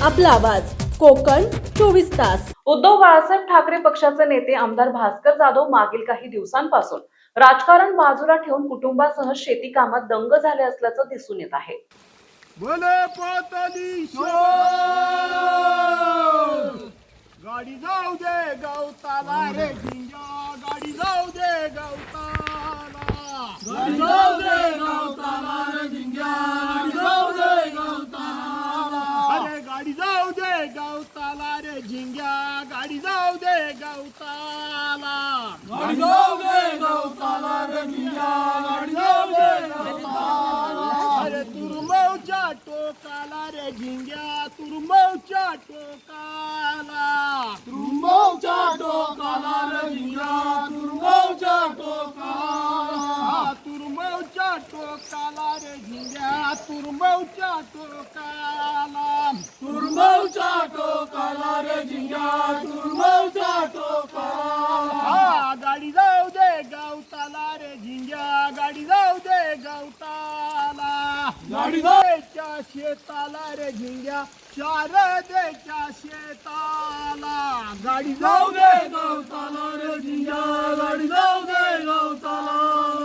आपला आवाज कोकण 24 तास। उद्धव बाळासाहेब ठाकरे पक्षाचे नेते आमदार भास्कर जाधव मागील काही दिवसांपासून राजकारण बाजूला ठेवून कुटुंबासह शेती कामात दंग झाले असल्याचं दिसून येत आहे। भले पाताली गाडी जाऊ दे गवताला रे झिंगा, गाडी जाऊ दे गवताला, गाडी जाऊ दे गवताला रे झिंगा, गाडी जाऊ दे गवताला, अरे गाडी जाऊ दे गवताला रे झिंगा, गाडी जाऊ दे गवताला, गाडी जाऊ दे गवताला रे झिंगा, गाडी जाऊ दे गवताला, अरे तुरमौच्या टोकाला रे झिंग्या, तुरमौच्या टोकाला, तुरमौच्या टोकाला रे झिंग्या, तुरमौच्या टोकाला, तुरमौच्या टोकाला रे झिंग्या, तुरमौच्या टोकाला, तुरमौच्या टोकाला रे झिंग्या, तुरमौच्या टोकाला, गाडी जाऊ दे गवताला रे झिंग्या, गाडी जाऊ दे गवताला, गाडी जायच्या शेताला रे झिंग्या, शारदेच्या शेताला, गाडी जाऊ दे गवताला रे झिंग्या, गाडी जाऊ दे गवताला,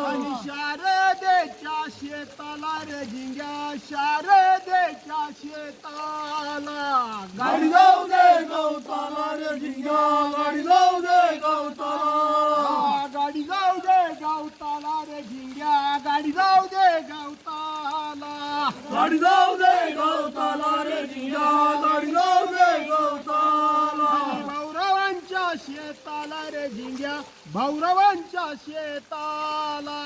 आणि शारदेच्या शेताला रे झिंग्या, शारदेच्या शेताला, गाडी जाऊ दे गवताला रे झिंग्या, गाडी जाऊ दे गवताला, गाडी जाऊ दे गवताला रे झिंग्या, गाडी जाऊ दे गवताला, गाडी जाऊ दे गवताला रे झिंग्या, गाडी जाऊ दे गवताला, भौरवांच्या शेताला रे झिंग्या, भौरवांच्या शेताला,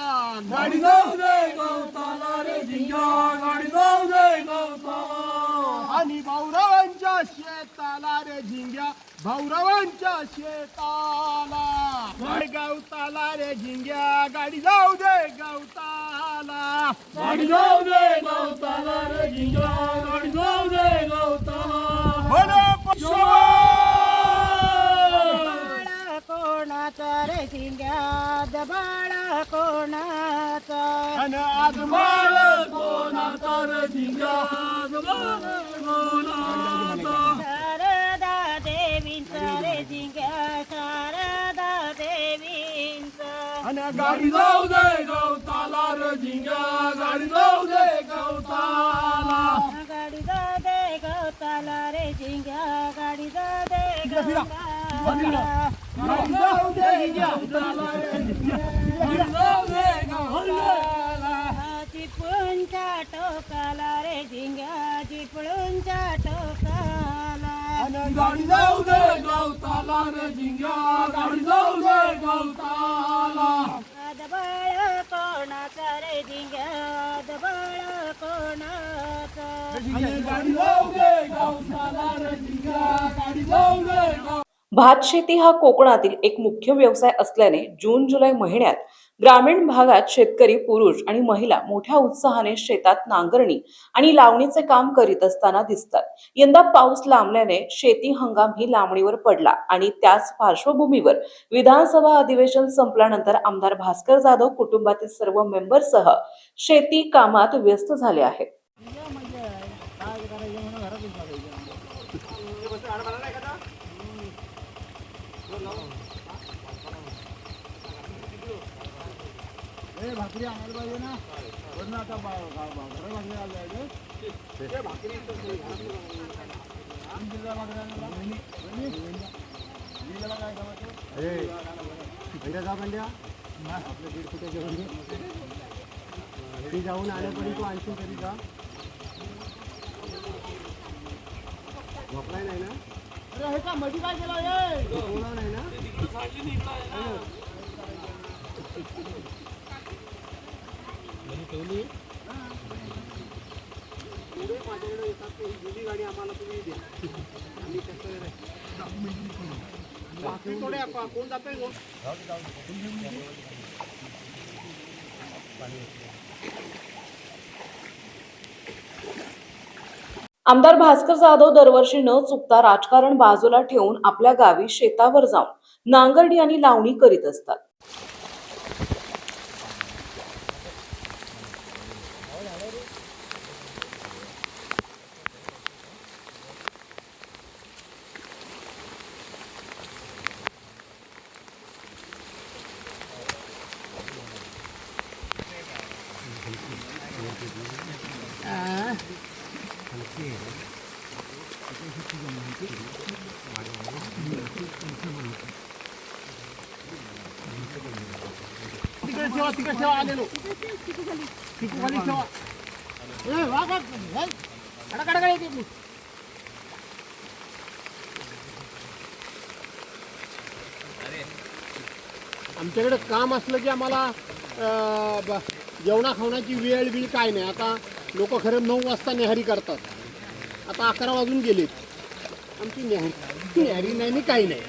गाडी जाऊ दे गवताला रे झिंग्या, गाडी जाऊ दे गवताला, आणि भौरवांच्या शेताला रे झिंग्या, भौरवांच्या शेताला, गाडी गवताला रे झिंग्या, गाडी जाऊ दे गवताला, गाडी जाऊ दे गवताला रे झिंग्या, गाडी जाऊ दे गवताला, बोलो कोणाचा रे झिंग्या, दबाळा कोणाचा, आणि आजबाळ कोणाचा रे झिंग्या, दबाळ कोणाचा, शारदा देवींचा रे झिंग्या, शारदा देवींचा, आणि गाडी जाऊ दे गवताला रे झिंग्या, गाडी जाऊ दे गवताला, गाडी जाऊ दे गवताला रे झिंग्या, गाडी जाऊ दे गवताला, गाडी जाऊ दे गवताला रे झिंग्या, गाडी जाऊ दे गवताला, चिपळूणच्या टोकाला रे झिंग्या, चिपळूणच्या टोकाला, आणि गाडी जाऊ दे गवताला रे झिंग्या, गाडी जाऊ दे गवताला, दबाळ कोणाचा रे झिंग्या, दबाळ कोणाचा, आणि गाडी जाऊ दे गवताला रे झिंग्या, गाडी जाऊ दे गवताला. भात शेती हा कोकणातील एक मुख्य व्यवसाय असल्याने जून जुलै महिन्यात ग्रामीण भागात शेतकरी पुरुष आणि महिला मोठ्या उत्साहाने शेतात नांगरणी आणि लावणीचे काम करीत असताना दिसतात। यंदा पाऊस लांबल्याने शेती हंगाम ही लांबणीवर पडला आणि त्याच पार्श्वभूमीवर विधानसभा अधिवेशन संपल्यानंतर आमदार भास्कर जाधव कुटुंबातील सर्व मेंबरसह शेती कामात व्यस्त झाले आहेत। भाकरी आणायला पाहिजे ना, वरनं आता भाकरी आले भाकरी काय आपल्या 1.5 फुटाच्या घरी जाऊन आल्यापर्यंत तू आणखी तरी जा, झोपलाय नाही ना, अरे हे का मधी काय केलं नाही ना, माझ्याकडे येतात ते जुनी गाडी आम्हाला तुम्ही द्या, आम्ही कसं थोडे कोण जाते आमदार भास्कर जाधव दरवर्षी न चुकता राजकारण बाजूला ठेवून आपल्या गावी शेतावर जाऊन नांगरणी आणि लावणी करीत असतात। तिकडे ठेवा आलेलो खाली ठेवा आमच्याकडे काम असलं की आम्हाला जेवणा खावण्याची वेळ बिळ काय नाही. आता लोक खरं 9 वाजता न्याहारी करतात. आता 11 वाजून गेलेत. आमची न्याहारी नाही काही नाही.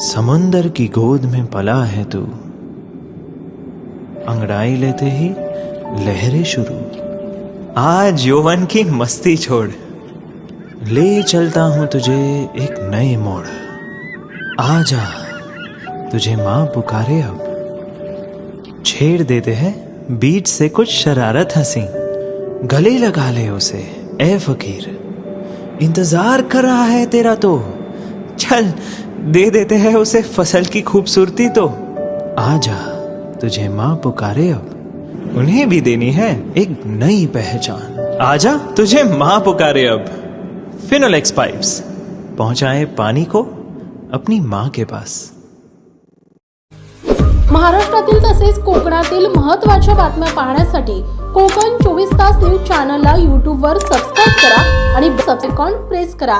समुंदर की गोद में पला है तू, अंगड़ाई लेते ही लहरें शुरू। आज यौवन की मस्ती छोड़, ले चलता हूं तुझे एक नए मोड़। आजा तुझे माँ पुकारे अब, छेड़ देते हैं बीच से कुछ शरारत हंसी। गले लगा ले उसे ए फकीर, इंतजार कर रहा है तेरा तो, चल दे देते हैं उसे फसल की खूबसूरती तो। आजा तुझे माँ पुकारे अब, उन्हें भी देनी है एक नई पहचान। आजा तुझे माँ पुकारे अब। फिनोलेक्स पाइप्स पहुंचाए पानी को अपनी माँ के पास। महाराष्ट्रातील तसेच कोकणातील महत्त्वाच्या बातम्या पाहण्यासाठी कोकण 24 तास न्यूज चॅनलला यूट्यूबवर सबस्क्राईब करा आणि बेल आयकॉन प्रेस करा।